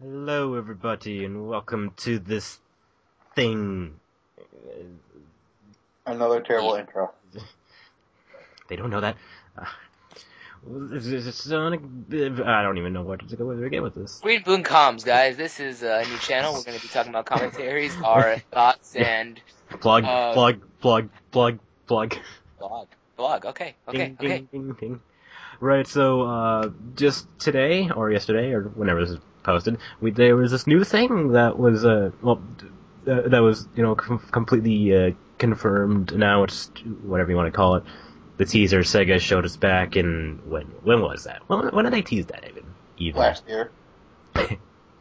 Hello, everybody, and welcome to this thing. Another terrible intro. They don't know that. Sonic. I don't even know where to begin with this. Green Boon Comms, guys. This is a new channel. We're going to be talking about commentaries, our thoughts, and Plug. blog. Okay. Okay. Ding, ding, ding. Right. So, just today or yesterday or whenever this is posted, there was this new thing that was that was completely confirmed. Now it's whatever you want to call it. The teaser Sega showed us back in when was that? When did they tease that even? Last year.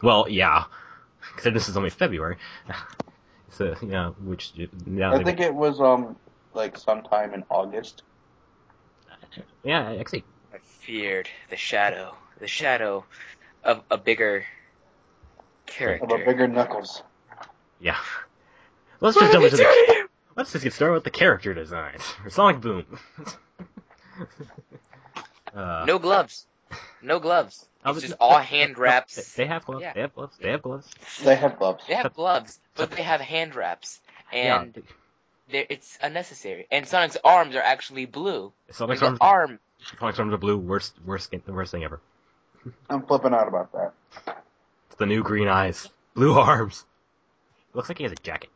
Well, yeah, because this is only February. So yeah, which now I think it was like sometime in August. yeah, actually. I feared the shadow of a bigger character. Of a bigger Knuckles. Yeah. Let's just get started with the character designs for Sonic Boom. No gloves. It's just all hand wraps. They have gloves. Yeah. They have gloves. They have gloves. They have gloves. They have gloves, but they have hand wraps, and it's unnecessary. And Sonic's arms are actually blue. Sonic's Sonic's arms are blue. Worst thing ever. I'm flipping out about that. It's the new green eyes, blue arms. Looks like he has a jacket.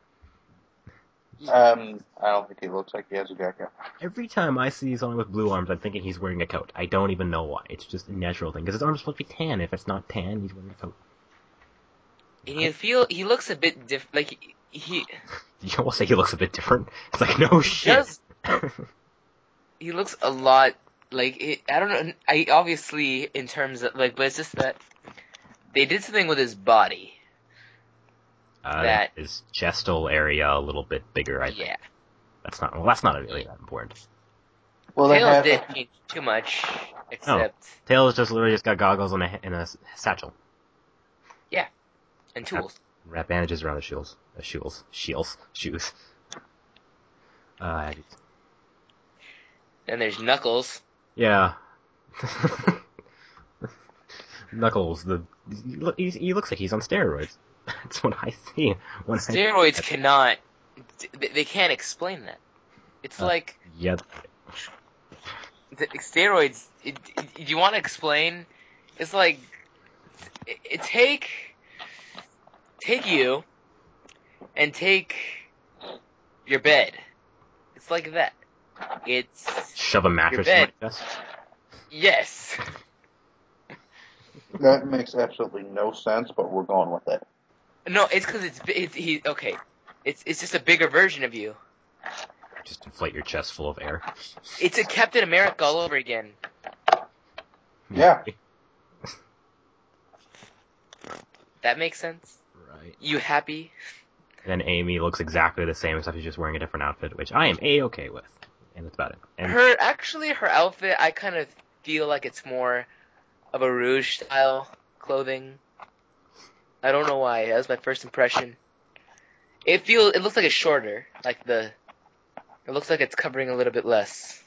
I don't think he looks like he has a jacket. Every time I see Sonic with blue arms, I'm thinking he's wearing a coat. I don't even know why. It's just a natural thing. Because his arms are supposed to be tan. If it's not tan, he's wearing a coat. And he looks a bit different. Like he. You almost say he looks a bit different. It's like, no shit. He looks a lot like I don't know. I obviously in terms of but it's just that they did something with his body. That his chestal area a little bit bigger. I think. Yeah. That's not really that important. Well, Tails didn't change too much, except Tails just literally got goggles and a satchel. Yeah, and tools. Wrap bandages around his shoes. And there's Knuckles. Yeah. Knuckles, he looks like he's on steroids. That's what I see. Steroids cannot. They can't explain that. It's like. Yeah. Steroids. Do you want to explain? It's like. Take you. And take. Your bed. It's like that. It's. Shove a mattress in my chest? Yes. That makes absolutely no sense, but we're going with it. No, it's because okay. It's just a bigger version of you. Just inflate your chest full of air. It's a Captain America all over again. Yeah. That makes sense? Right. You happy? And Amy looks exactly the same, except she's just wearing a different outfit, which I am A-okay with. And that's about it. And Her outfit, I kind of feel like it's more of a Rouge style clothing. I don't know why. That was my first impression. It looks like it's shorter. It looks like it's covering a little bit less.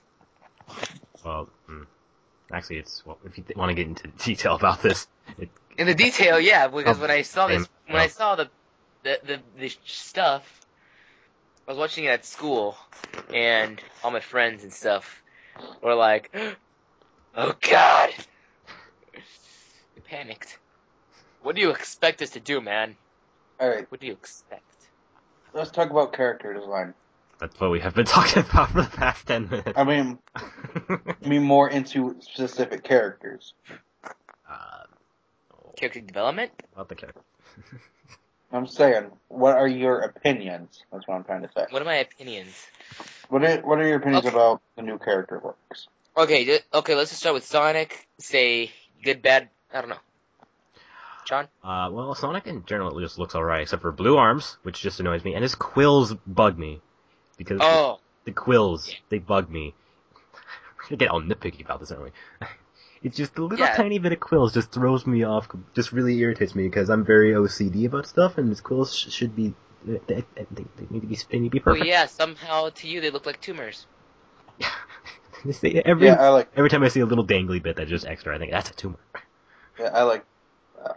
Well, actually, if you want to get into detail about this, In the detail, yeah, because when I saw the stuff, I was watching it at school, and all my friends and stuff were like, "Oh God!" I panicked. What do you expect us to do, man? Alright. What do you expect? Let's talk about character design. That's what we have been talking about for the past 10 minutes. I mean more into specific characters. Character development? About the character. I'm saying, what are your opinions? That's what I'm trying to say. What are my opinions? What are your opinions about the new character works? Okay, let's just start with Sonic. Say, good, bad, I don't know. John? Well, Sonic in general just looks alright, except for blue arms, which just annoys me, and his quills bug me. Because the quills, they bug me. We're gonna get all nitpicky about this, aren't we? It's just the little tiny bit of quills just throws me off, just really irritates me, because I'm very OCD about stuff, and his quills should be, they need to be perfect. Well, yeah, somehow to you they look like tumors. Every time I see a little dangly bit that's just extra, I think that's a tumor. Yeah, I like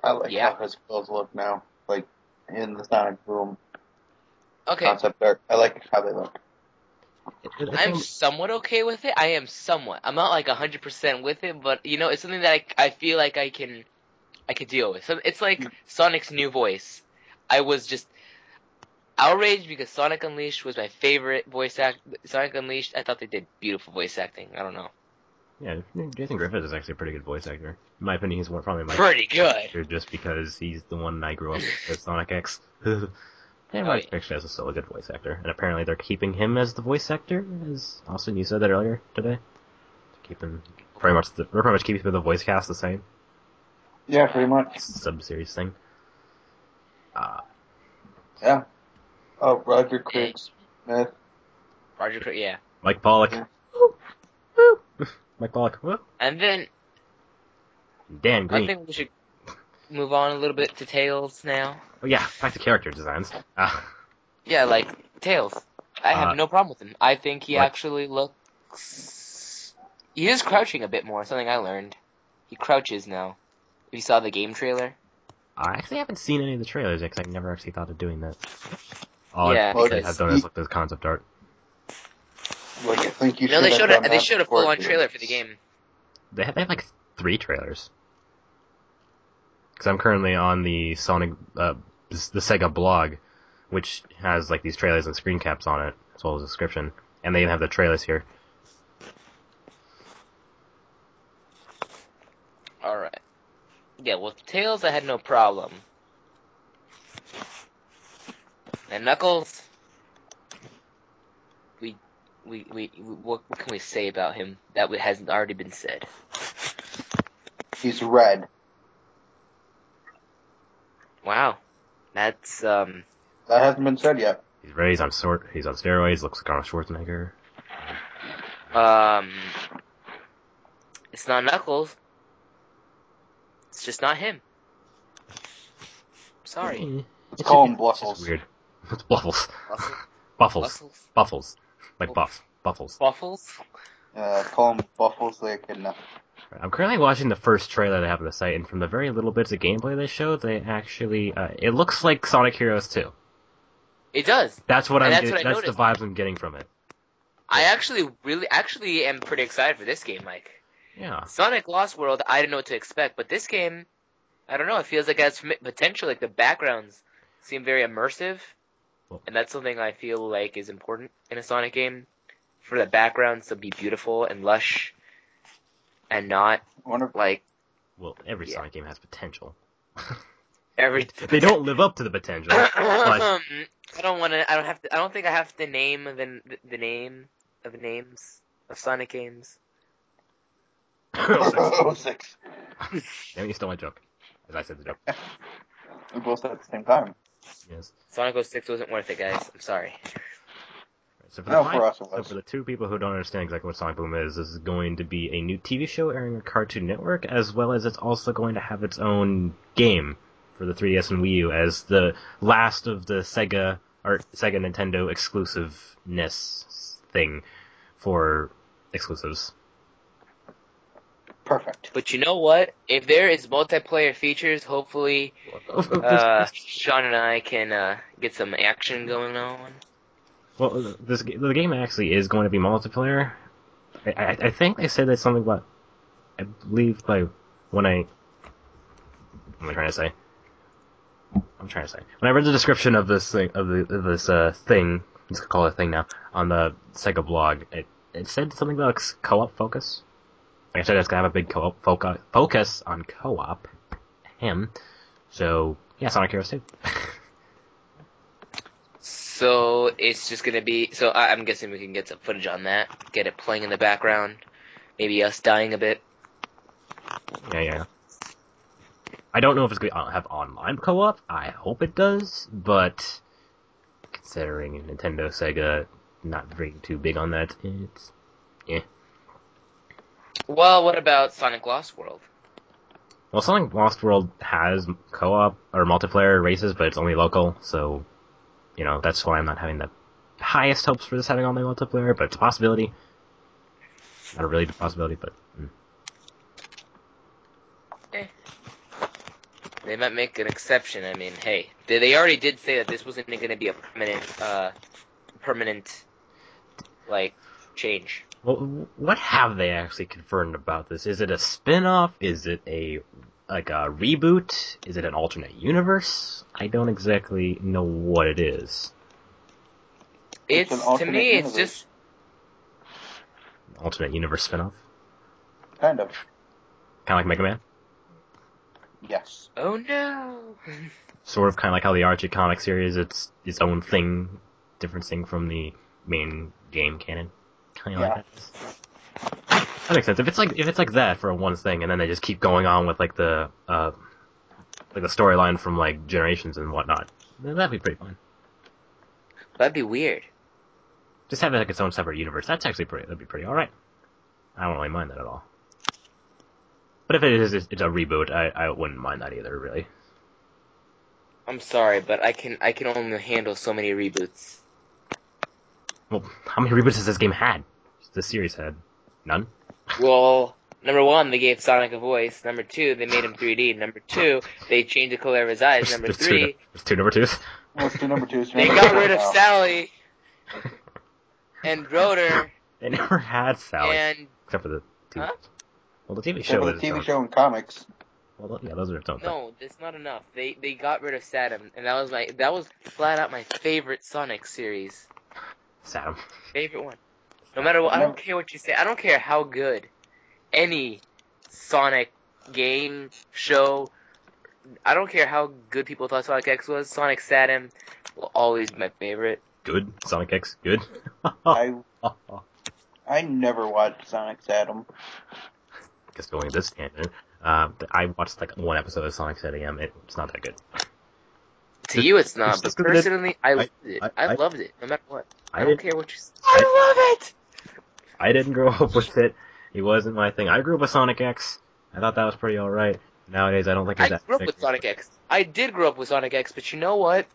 I like how his quills look now, like in the Sonic Boom concept art. I like how they look. I'm somewhat okay with it. I am somewhat. I'm not like 100% with it, but you know, it's something that I feel like I could deal with. So it's like Sonic's new voice. I was just outraged because Sonic Unleashed was my favorite voice act. Sonic Unleashed, I thought they did beautiful voice acting. I don't know. Yeah, Jason Griffith is actually a pretty good voice actor. In my opinion, he's probably my pretty good. Just because he's the one I grew up with, Sonic X. Actually, is still a good voice actor, and apparently they're keeping him as the voice actor. As Austin, you said that earlier today. Keeping pretty much keeping the voice cast the same. Yeah, pretty much. Sub-series thing. Yeah. Oh, Roger Craig Smith. Roger Craig, yeah. Mike Pollock. Yeah. Woo! Woo! Mike Pollock. Woo! And then Dan Green. I think we should move on a little bit to Tails now. Oh yeah, back to character designs. Yeah, like Tails. I have no problem with him. I think he actually looks. He is crouching a bit more. Something I learned. He crouches now. If you saw the game trailer. I actually haven't seen any of the trailers yet, because I never actually thought of doing that. Yeah, I've done is look at the concept art. Like, I think you they showed a full-on trailer for the game. They have like 3 trailers. Because I'm currently on the Sonic, the Sega blog, which has like these trailers and screen caps on it, as well as a description. And they even have the trailers here. Alright. Yeah, with Tails I had no problem. And Knuckles, what can we say about him that hasn't already been said? He's red. Wow, that's That hasn't been said yet. He's red. He's on steroids. Looks like Arnold Schwarzenegger. It's not Knuckles. It's just not him. Sorry. Let's call him Bluffles. It's weird. It's Bluffles. Buffles. Like Buffles. Buffles? Call him Buffles the Echidna. I'm currently watching the first trailer they have on the site, and from the very little bits of gameplay they showed, they actually, it looks like Sonic Heroes 2. It does. That's what that's the vibes I'm getting from it. I actually am pretty excited for this game, Mike. Yeah. Sonic Lost World, I didn't know what to expect, but this game, I don't know, it feels like it has potential. Like the backgrounds seem very immersive, and that's something I feel like is important in a Sonic game, for the backgrounds to be beautiful and lush, and not like. Well, every Sonic game has potential. They don't live up to the potential. But... I don't think I have to name the name of the names of Sonic games. 06. Damn, you stole my joke. As I said the joke. We both said it at the same time. Yes. Sonic 06 wasn't worth it, guys. I'm sorry. So for the 2 people who don't understand exactly what Sonic Boom is, this is going to be a new TV show airing on Cartoon Network, as well as it's also going to have its own game for the 3DS and Wii U as the last of the Sega Nintendo exclusiveness thing for exclusives. Perfect. But you know what? If there is multiplayer features, hopefully Sean and I can get some action going on. Well, the game actually is going to be multiplayer. I think they said that something about, I believe what am I trying to say? When I read the description of this thing, thing, let's call it a thing now, on the Sega blog, it said something about co-op focus. Like I said, it's gonna have a big co-op focus on co-op. So, yeah, Sonic Heroes 2. So, it's just gonna be, so I'm guessing we can get some footage on that, get it playing in the background, maybe us dying a bit. Yeah. I don't know if it's going to have online co-op. I hope it does, but considering Nintendo, Sega, not being too big on that, it's... yeah. Well, what about Sonic Lost World? Well, Sonic Lost World has co-op or multiplayer races, but it's only local, so, you know, that's why I'm not having the highest hopes for this having online multiplayer, but it's a possibility. Not a really big possibility, but... They might make an exception. I mean, hey, they already did say that this wasn't going to be a permanent, like, change. Well, what have they actually confirmed about this? Is it a spin-off? Is it a reboot? Is it an alternate universe? I don't exactly know what it is. It's to me, universe. It's just alternate universe spin-off. Kind of like Mega Man. Yes. Oh no. Sort of kind of like how the Archie comic series, it's its own thing, different thing from the main game canon. Kind of like that. That makes sense. If it's like that for one thing, and then they just keep going on with like the storyline from like Generations and whatnot, then that'd be pretty fun. That'd be weird. Just have it like its own separate universe. That'd be pretty alright. I don't really mind that at all. But if it's a reboot, I wouldn't mind that either, really. I'm sorry, but I can only handle so many reboots. Well, how many reboots has this game had? This series had none? Well, number one, they gave Sonic a voice. Number two, they made him 3D. Number two, they changed the color of his eyes. Number three... There's two number twos? What's two number twos? They got rid of Sally and Rotor. They never had Sally. Except for the TV. Huh? Well, the TV show. The TV show and comics. Well, yeah, those are its own thing. No, that's not enough. They got rid of Saturn, and that was flat out my favorite Sonic series. Saturn. Favorite one. No matter what, I don't care what you say. I don't care how good any Sonic game, show, I don't care how good people thought Sonic X was. Sonic Saturn will always be my favorite. Good? Sonic X? Good? I never watched Sonic Saturn. I guess going this tangent, I watched like one episode of Sonic Saturn. It's not that good. To you, it's not, but personally, I loved it. I loved it, no matter what. I don't care what you say. I love it! I didn't grow up with it. It wasn't my thing. I grew up with Sonic X. I thought that was pretty alright. Nowadays, I don't think it's that. I grew up with Sonic X. I did grow up with Sonic X, but you know what?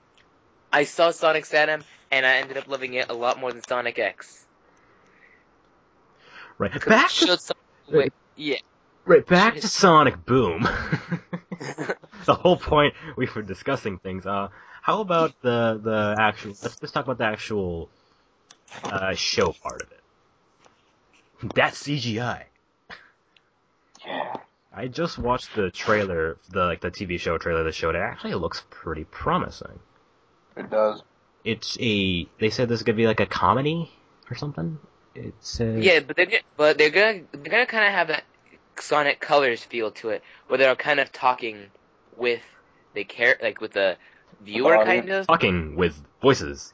I saw Sonic Saturn, and I ended up loving it a lot more than Sonic X. Right. Back to Sonic Boom. The whole point we were discussing things. How about the actual? Let's talk about the actual show part of it. That's CGI. Yeah. I just watched the trailer, the TV show trailer that showed it. Actually, it looks pretty promising. It does. They said this is gonna be like a comedy or something. Yeah, but they're gonna kind of have that Sonic Colors feel to it, where they're kind of talking with with the viewer, kind of talking with voices.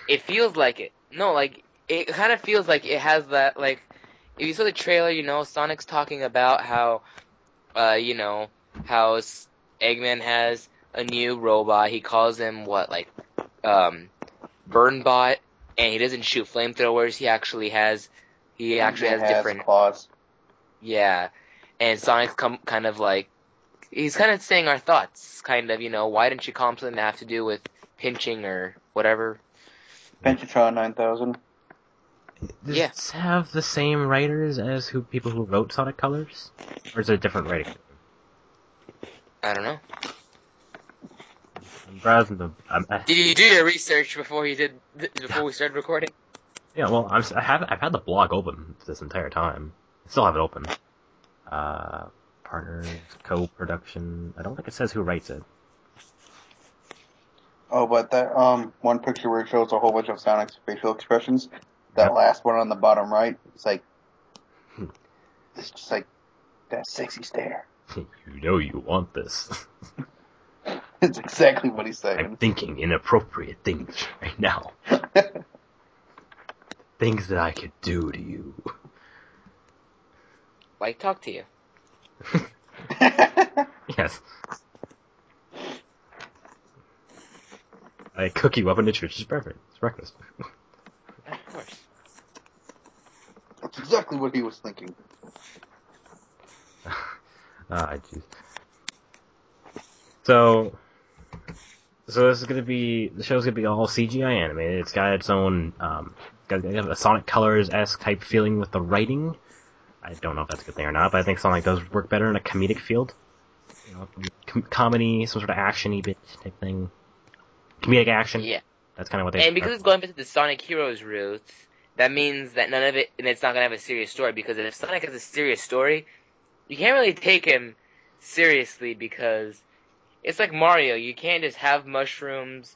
It feels like it. No, like it kind of feels like it has that. Like if you saw the trailer, Sonic's talking about how, how Eggman has a new robot. He calls him Burnbot, and he doesn't shoot flamethrowers. He actually has different claws. Yeah, and Sonic's kind of like, he's kind of saying our thoughts, kind of, why didn't you call him something that have to do with pinching or whatever? Pentratron 9000. Does it have the same writers as people who wrote Sonic Colors? Or is it a different writing? I don't know. I'm browsing the... Did you do your research before we started recording? Yeah, well, I've had the blog open this entire time. I still have it open. Partners, co-production. I don't think it says who writes it. Oh, but that one picture where it shows a whole bunch of Sonic's facial expressions, that last one on the bottom right, it's like, it's just like that sexy stare. You want this. It's exactly what he's saying. I'm thinking inappropriate things right now. Things that I could do to you. Like talk to you. Yes. I cook you up in the church. It's perfect. It's breakfast. Of course. That's exactly what he was thinking. Jeez. So this is gonna be, the show's gonna be all CGI animated. It's got its own, got a Sonic Colors-esque type feeling with the writing. I don't know if that's a good thing or not, but I think Sonic does work better in a comedic field. comedy, some sort of action-y bit type thing. Comedic action. Yeah. That's kind of what they... And because it's going back to the Sonic Heroes roots, that means that none of it, and it's not going to have a serious story, because if Sonic has a serious story, you can't really take him seriously, because it's like Mario. You can't just have mushrooms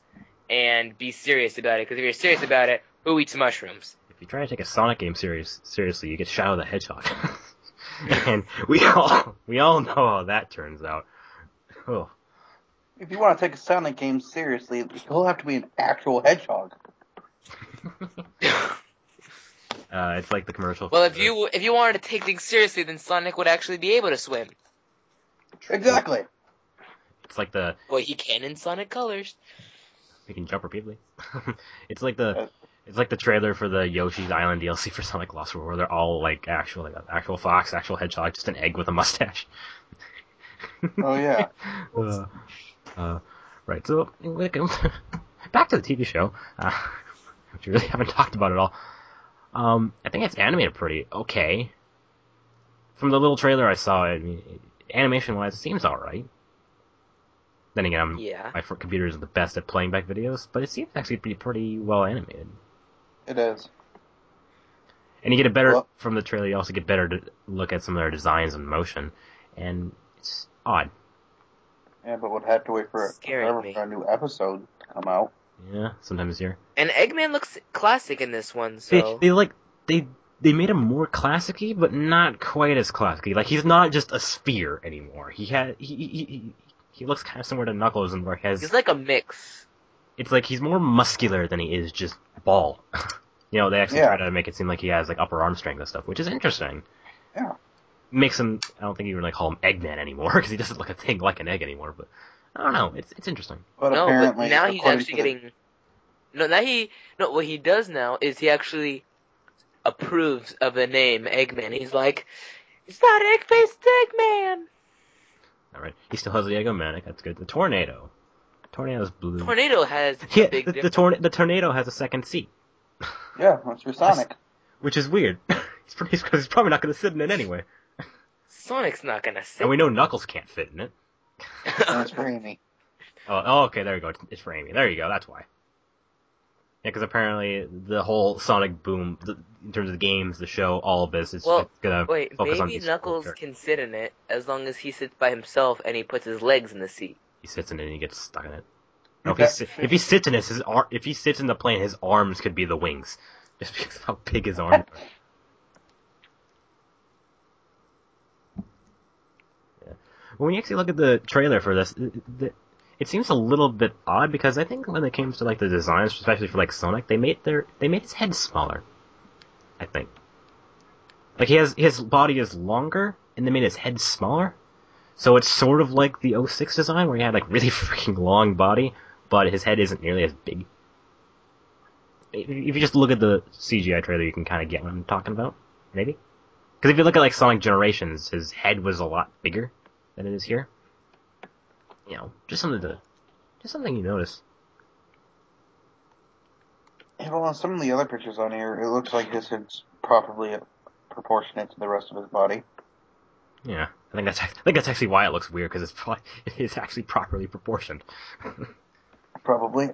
and be serious about it, because if you're serious about it, who eats mushrooms? If you try to take a Sonic game seriously, you get Shadow the Hedgehog. And we all know how that turns out. Oh. If you want to take a Sonic game seriously, he'll have to be an actual hedgehog. It's like the commercial. Well, if you wanted to take things seriously, then Sonic would actually be able to swim. Exactly. It's like the... Well, he can in Sonic Colors. He can jump repeatedly. It's like the trailer for the Yoshi's Island DLC for Sonic Lost World, where they're all like actual fox, actual hedgehog, just an egg with a mustache. Oh yeah. Right. So back to the TV show, which we really haven't talked about at all. I think it's animated pretty okay. From the little trailer I saw, I mean, animation-wise, it seems alright. Then again, my computer isn't the best at playing back videos, but it seems actually to be pretty well animated. It is. And you get a better, from the trailer, you also get better to look at some of their designs and motion, and it's odd. Yeah, but we'll have to wait for a new episode to come out. Yeah, sometime this year. And Eggman looks classic in this one, so... They made him more classic-y, but not quite as classic-y. Like, he's not just a sphere anymore. He looks kind of similar to Knuckles, and where he has... He's like a mix. It's like he's more muscular than he is just ball. They actually try to make it seem like he has, like, upper arm strength and stuff, which is interesting. Yeah. Makes him... I don't think you really call him Eggman anymore, because he doesn't look a thing like an egg anymore, but... I don't know. It's interesting. But now he's actually getting... What he does now is he actually approves of the name Eggman. He's like, it's not Egg-Faced Eggman! Alright. He still has the Egg-O-Manic. That's good. The Tornado. Tornado's blue. Tornado has the Tornado has a second seat. Yeah, that's for Sonic. Which is weird. He's probably not going to sit in it anyway. Sonic's not going to sit. And we know Knuckles can't fit in it. That's for Amy. Oh, okay, there you go. It's for Amy. There you go, that's why. Yeah, because apparently the whole Sonic boom, in terms of the games, the show, all of this, is going to focus on these... Maybe Knuckles can sit in it, as long as he sits by himself and he puts his legs in the seat. He sits in it and he gets stuck in it. No, if he sits in it, if he sits in the plane, his arms could be the wings. Just because of how big his arms are. Yeah. When you actually look at the trailer for this, it seems a little bit odd, because I think when it came to like the designs, especially for like Sonic, they made his head smaller. I think. Like his body is longer, and they made his head smaller. So it's sort of like the 06 design, where he had like really freaking long body, but his head isn't nearly as big. If you just look at the CGI trailer, you can kind of get what I'm talking about, maybe. Because if you look at like Sonic Generations, his head was a lot bigger than it is here. Just something you notice. Yeah, well, on some of the other pictures on here, it looks like his head's properly proportionate to the rest of his body. Yeah, I think that's actually why it looks weird, because it's actually properly proportioned. Probably.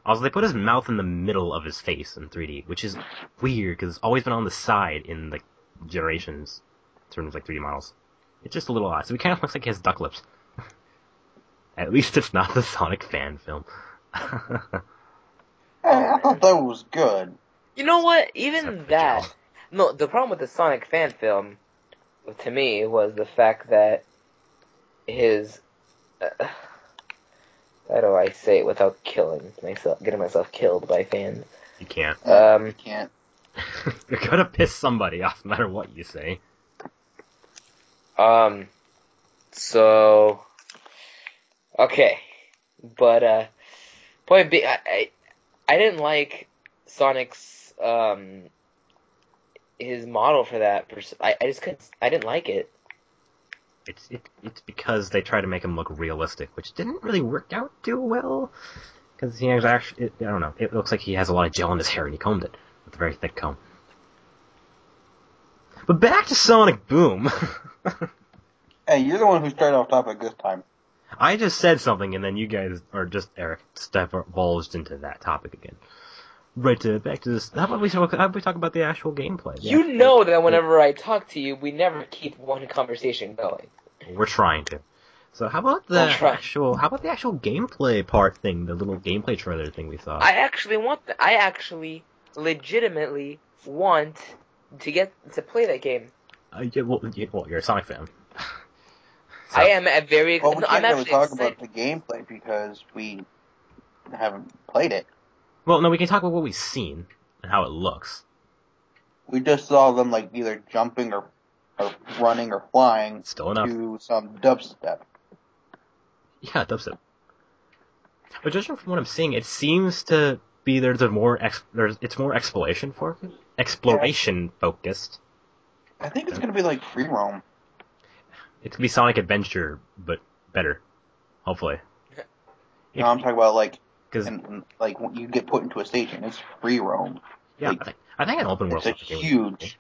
Also, they put his mouth in the middle of his face in 3D, which is weird, because it's always been on the side in like Generations, in terms of like 3D models. It's just a little odd. So he kind of looks like he has duck lips. At least it's not the Sonic fan film. I thought that was good. You know what? Even that... No, the problem with the Sonic fan film, to me, was the fact that his... how do I say it without getting myself killed by fans? You can't. You can't. You're gonna piss somebody off no matter what you say. So... Okay. But, point being, I didn't like Sonic's, his model for that. I didn't like it. It's because they try to make him look realistic, which didn't really work out too well. Because he has actually, I don't know, it looks like he has a lot of gel in his hair and he combed it with a very thick comb. But back to Sonic Boom. Hey, you're the one who started off topic this time. I just said something, and then you guys, or just Eric, divulged into that topic again. Right, back to this. How about we talk about the actual gameplay? You know that whenever I talk to you, we never keep one conversation going. We're trying to. So how about the actual gameplay part thing, the little gameplay trailer thing we saw? I actually legitimately want to play that game. You're a Sonic fan. So, I am a very. Well, we can't really talk about the gameplay because we haven't played it. Well, no, we can talk about what we've seen and how it looks. We just saw them like either jumping or running or flying to some dubstep. Yeah, dubstep. But just from what I'm seeing, it seems to be it's more exploration focused. I think it's gonna be like free roam. It's gonna be Sonic Adventure, but better, hopefully. No, I'm talking about like when you get put into a station, it's free roam. Yeah, like, I think an open world. It's huge.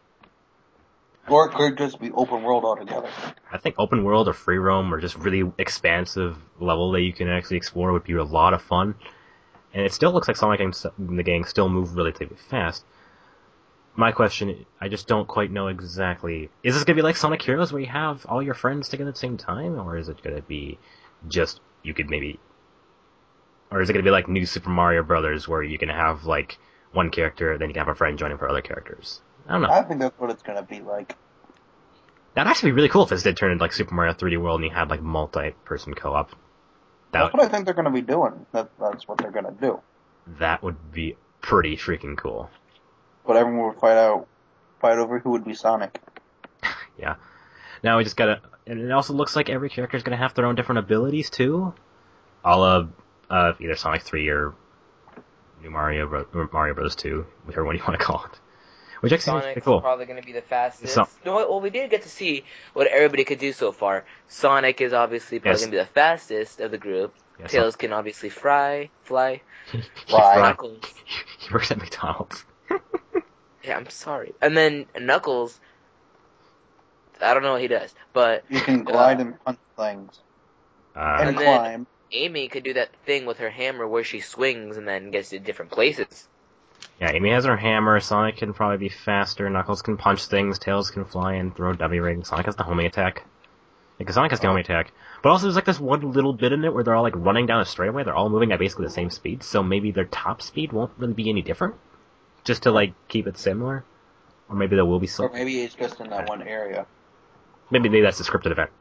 Or it could just be open world altogether. I think open world or free roam or just really expansive level that you can actually explore would be a lot of fun. And it still looks like Sonic and the gang still move relatively fast. My question, I just don't quite know exactly. Is this going to be like Sonic Heroes where you have all your friends together at the same time? Or is it going to be just, you could maybe... Or is it going to be like New Super Mario Brothers where you can have like one character, then you can have a friend joining for other characters? I don't know. I think that's what it's going to be like. That'd actually be really cool if this did turn into like Super Mario 3D World and you had like multi-person co-op. That's what I think they're going to be doing. That's what they're going to do. That would be pretty freaking cool. But everyone would fight over who would be Sonic. Yeah. Now we just gotta... And it also looks like every character is going to have their own different abilities too. All of either Sonic 3 or New Mario Bros. 2, whichever one you want to call it. Which actually is pretty cool. Probably going to be the fastest. Well, we did get to see what everybody could do so far. Sonic is obviously probably going to be the fastest of the group. Yes, Tails can obviously fly. Knuckles. He works at McDonald's. Yeah, I'm sorry. And then Knuckles, I don't know what he does, but... You can glide and punch things. And climb. Amy could do that thing with her hammer where she swings and then gets to different places. Yeah, Amy has her hammer, Sonic can probably be faster, Knuckles can punch things, Tails can fly and throw W-rings, Sonic has the homing attack. Because Sonic has the homing attack. But also there's like this one little bit in it where they're all like running down a straightaway, they're all moving at basically the same speed, so maybe their top speed won't really be any different. Just to like keep it similar. Or maybe there will be some... Or maybe it's just in that one area. Maybe that's a scripted event.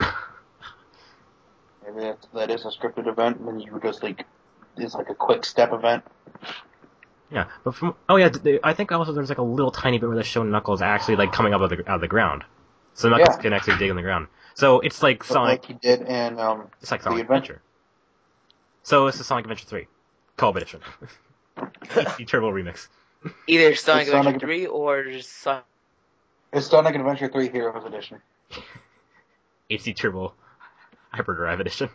Maybe that is a scripted event, and then you would just like... It's like a quick step event. Yeah, but I think also there's like a little tiny bit where they show Knuckles actually like coming up out of the ground, so Knuckles can actually dig in the ground. So it's like Sonic. Like he did in it's like Sonic Adventure. So it's the Sonic Adventure 3 Co-op Edition, HD Turbo Remix. Either Sonic Adventure 3 or Sonic. It's Sonic Adventure 3 Heroes Edition. HD Turbo Hyperdrive Edition.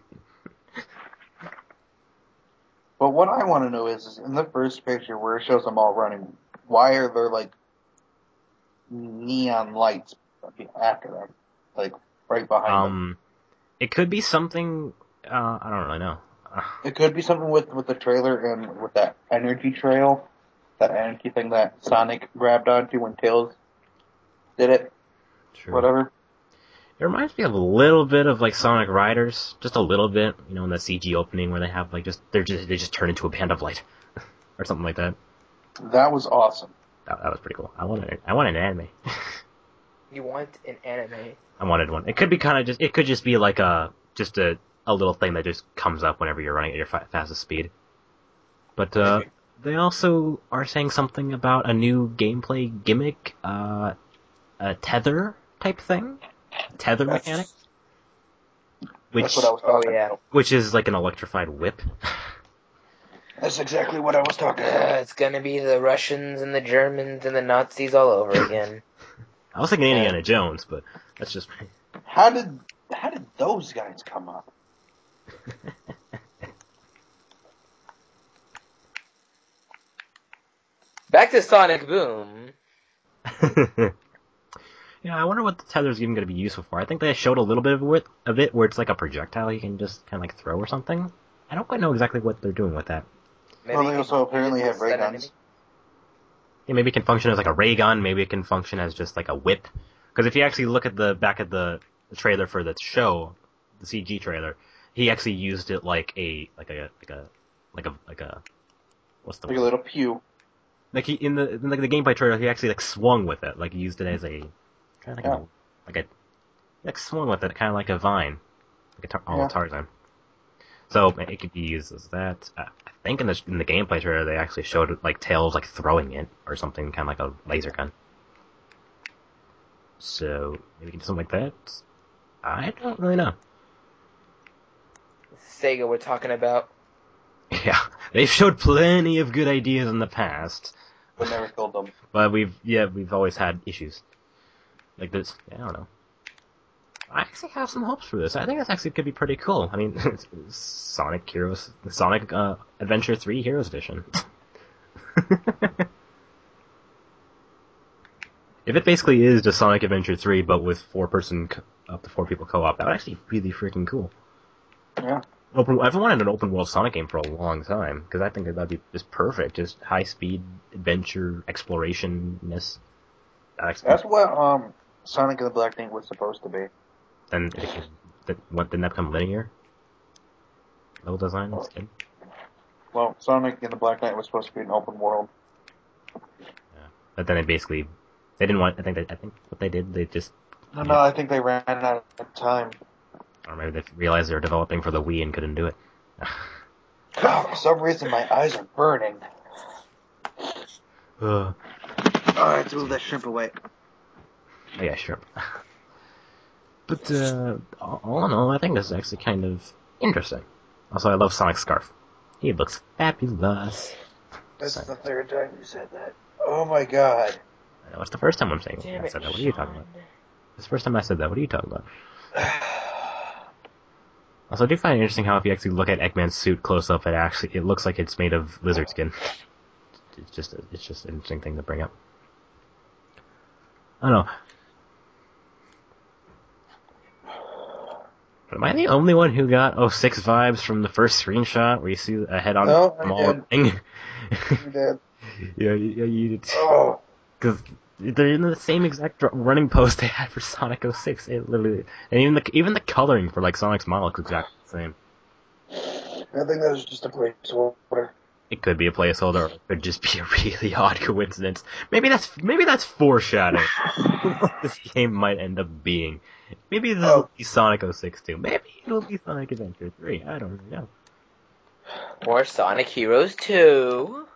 But what I want to know is in the first picture where it shows them all running, why are there like neon lights after them, like right behind them? It could be something. I don't really know. It could be something with the trailer and with that energy trail, that energy thing that Sonic grabbed onto when Tails did it. True. Whatever. It reminds me of a little bit of like Sonic Riders, just a little bit, you know, in the CG opening where they have like they just turn into a band of light, or something like that. That was awesome. That was pretty cool. I want an anime. You want an anime? I wanted one. It could be it could just be like a little thing that just comes up whenever you're running at your fastest speed. But they also are saying something about a new gameplay gimmick, a tether type thing. Tether mechanic, that's what I was talking about. Which is like an electrified whip. That's exactly what I was talking about. It's gonna be the Russians and the Germans and the Nazis all over again. I was thinking Indiana Jones, but that's just... How did those guys come up? Back to Sonic Boom. Yeah, I wonder what the tether's even going to be useful for. I think they showed a little bit of it where it's like a projectile you can just kind of like throw or something. I don't quite know exactly what they're doing with that. Maybe well, they also apparently have ray guns. Yeah, maybe it can function as like a ray gun. Maybe it can function as just like a whip. Because if you actually look at the back of the trailer for the show, the CG trailer, he actually used it like a what's the like word? A little pew. Like in the gameplay trailer, he actually like swung with it. Like he used it as a like swung with it, kind of like a vine, like a Tarzan. So it could be used as that. I think in the gameplay trailer they actually showed like Tails like throwing it or something, kind of like a laser gun. So maybe we can do something like that. I don't really know. Sega we're talking about. Yeah, they've showed plenty of good ideas in the past, but never killed them. But we've always had issues like this. I don't know. I actually have some hopes for this. I think this actually could be pretty cool. I mean, Sonic Adventure 3 Heroes Edition. If it basically is just Sonic Adventure 3, but with up to 4 people co-op, that would actually be really freaking cool. Yeah. I've wanted an open world Sonic game for a long time, because I think that'd be just perfect. Just high speed adventure exploration-ness. That's what Sonic and the Black Knight was supposed to be. Then didn't that become linear? Level design instead? Well, Sonic and the Black Knight was supposed to be an open world. Yeah. But then they didn't want, I think what they did, they just... No, I think they ran out of time. Or maybe they realized they were developing for the Wii and couldn't do it. For some reason my eyes are burning. Alright, let's move that shrimp away. Oh, yeah, shrimp. But, all in all, I think this is actually kind of interesting. Also, I love Sonic's scarf. He looks fabulous. That's the third time you said that. Oh my god. I know, it's the first time I said that. What are you talking about? It's the first time I said that. What are you talking about? Also, I do find it interesting how if you actually look at Eggman's suit close up, it looks like it's made of lizard skin. It's just an interesting thing to bring up. I don't know. But am I the only one who got 06 vibes from the first screenshot where you see a head on a small thing? You did. Yeah, you did. Oh. Because they're in the same exact running post they had for Sonic 06. It literally, and even the coloring for like Sonic's model looks exactly the same. I think that was just a placeholder. It could be a placeholder, or it could just be a really odd coincidence. Maybe that's foreshadowing what this game might end up being. Maybe this will be Sonic 06 2. Maybe it'll be Sonic Adventure 3. I don't really know. Or Sonic Heroes 2.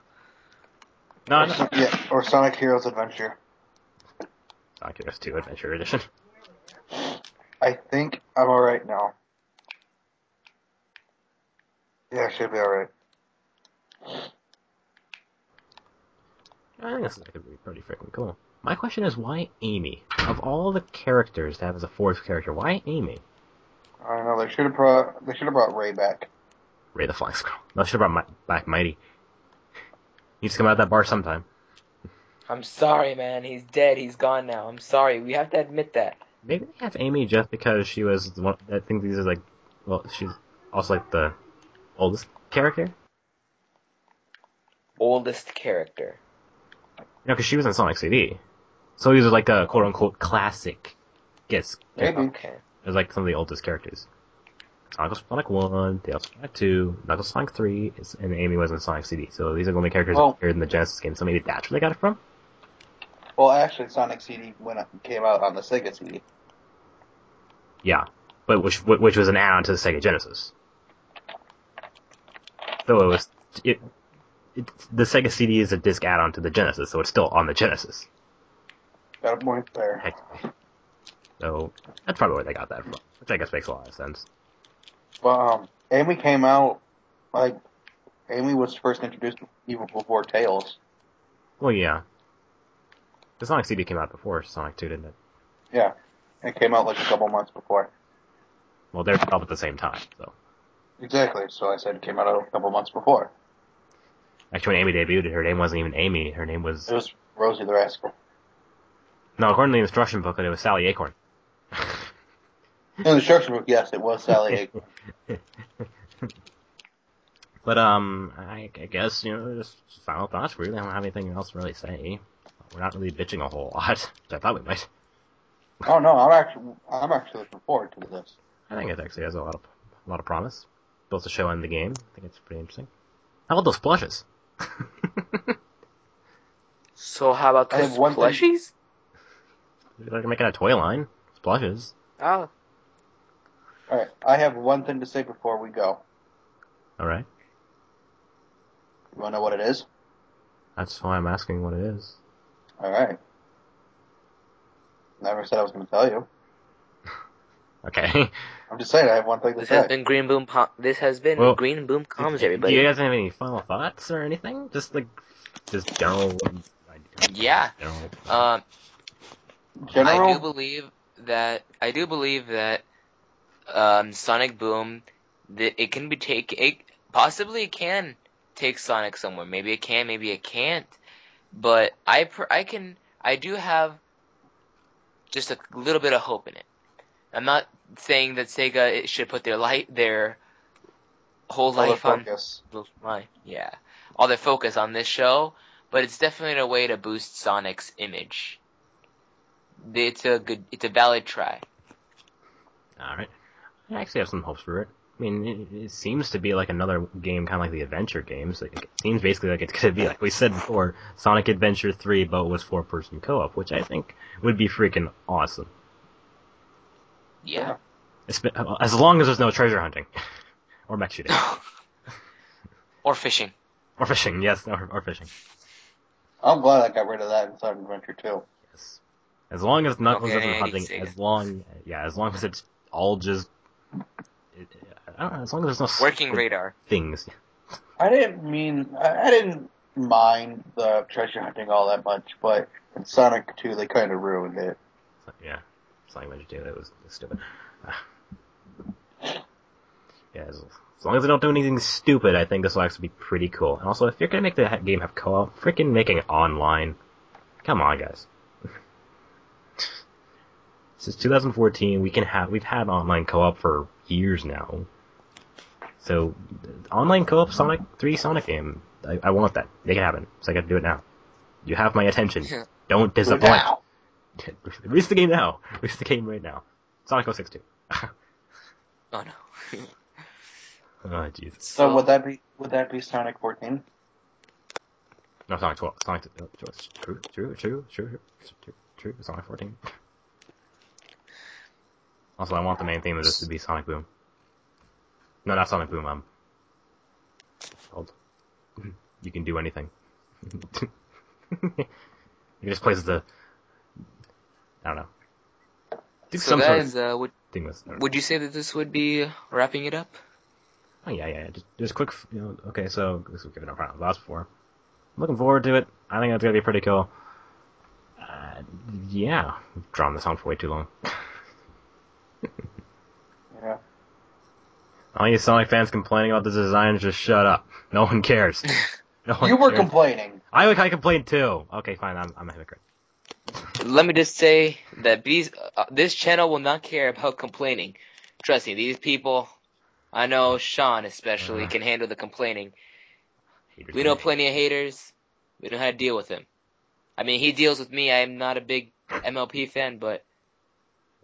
No. Yeah, or Sonic Heroes Adventure. Sonic Heroes 2 Adventure Edition. I think I'm alright now. Yeah, I should be alright. I think this is going to be pretty freaking cool. My question is, why Amy? Of all the characters to have as a fourth character, why Amy? I don't know. They should have brought Ray back. Ray the Flying Squirrel. No, they should have brought back Mighty. He needs to come out of that bar sometime. I'm sorry, man. He's dead. He's gone now. I'm sorry. We have to admit that. Maybe they have Amy just because she was the one. I think these are like, well, she's also like the oldest character. Oldest character. No, because she was in Sonic CD. So these are like a quote-unquote classic. Yes. Maybe. Okay. It was like some of the oldest characters. Sonic 1, Tails Sonic 2, Knuckles Sonic 3, and Amy was in Sonic CD. So these are the only characters that appeared in the Genesis game. So maybe that's where they got it from? Well, actually, Sonic CD came out on the Sega CD. Yeah. But which was an add-on to the Sega Genesis. So it was... the Sega CD is a disc add-on to the Genesis, so it's still on the Genesis. Got a point there. Technically. So, that's probably where they got that from, which I guess makes a lot of sense. Well, Amy came out, Amy was first introduced even before Tails. Well, yeah. The Sonic CD came out before Sonic 2, didn't it? Yeah. It came out like a couple months before. Well, they're up at the same time, so. Exactly, so I said it came out a couple months before. Actually, when Amy debuted, her name wasn't even Amy, her name was... It was Rosie the Rascal. No, according to the instruction booklet, it was Sally Acorn. In the instruction book, yes, it was Sally Acorn. But, I guess, just final thoughts. We really don't have anything else to really say. We're not really bitching a whole lot, which I thought we might. Oh no, I'm actually looking forward to this. I think it actually has a lot of promise. Both the show and the game. I think it's pretty interesting. How about those plushes? So how about those plushies? They're making a toy line. Plushes. Oh. Alright, I have one thing to say before we go. Alright. You wanna know what it is? That's why I'm asking what it is. Alright. Never said I was gonna tell you. Okay. I'm just saying I have one thing to say. This has been Green Boom Comms, everybody. Do you guys have any final thoughts or anything? Just general. Yeah. General? I do believe that Sonic Boom, it can possibly it can take Sonic somewhere. Maybe it can, maybe it can't. But I do have just a little bit of hope in it. I'm not saying that Sega should put their whole life on all their focus on this show, but it's definitely a way to boost Sonic's image. It's a valid try. Alright. I actually have some hopes for it. I mean, it seems to be like another game, kind of like the adventure games. It seems basically like it's going to be, like we said before, Sonic Adventure 3, but with 4-person co-op, which I think would be freaking awesome. Yeah. As long as there's no treasure hunting. Or mech shooting. Or fishing. Or fishing, yes, or fishing. I'm glad I got rid of that in Sonic Adventure 2. Yes. As long as Knuckles isn't hunting, as long as it's all just, I don't know, as long as there's no working radar things. I didn't mind the treasure hunting all that much, but in Sonic 2 they kind of ruined it. Yeah, Sonic Adventure 2, that was stupid. Yeah, as long as they don't do anything stupid, I think this will actually be pretty cool. And also, if you're gonna make the game have co-op, freaking making it online. Come on, guys. Since 2014, we've had online co-op for years now. So, online co-op Sonic 3 Sonic game, I want that. Make it happen. So I got to do it now. You have my attention. Don't disappoint. Release the game now. Release the game right now. Sonic 06 2. Oh no. Oh Jesus. So would that be Sonic 14? No, Sonic 12. Sonic True. Sonic 14. Also, I want the main theme of this to be Sonic Boom. No, not Sonic Boom. Called. You can do anything. You can just place the. I don't know. Do so some guys, sort of would you say that this would be wrapping it up? Oh yeah. Just quick, okay, so this will give it a round of thoughts before. I'm looking forward to it. I think it's gonna be pretty cool. Yeah, I've drawn this on for way too long. Yeah. All you Sonic fans complaining about the design, just shut up. No one cares. No one you were cares. complaining. I complained too. Okay, fine. I'm a hypocrite. Let me just say that this channel will not care about complaining. Trust me, these people, I know Sean especially, can handle the complaining. We know plenty of haters. We know how to deal with them. I mean, he deals with me. I am not a big MLP fan, but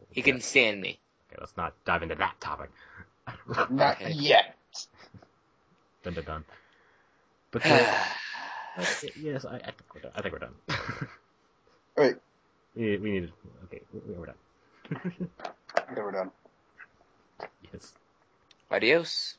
he can stand me. Okay, let's not dive into that topic. Not yet. Dun. But yes, I think we're done. Wait. We need. Okay, we're done. Okay, we're done. Yes. Adios.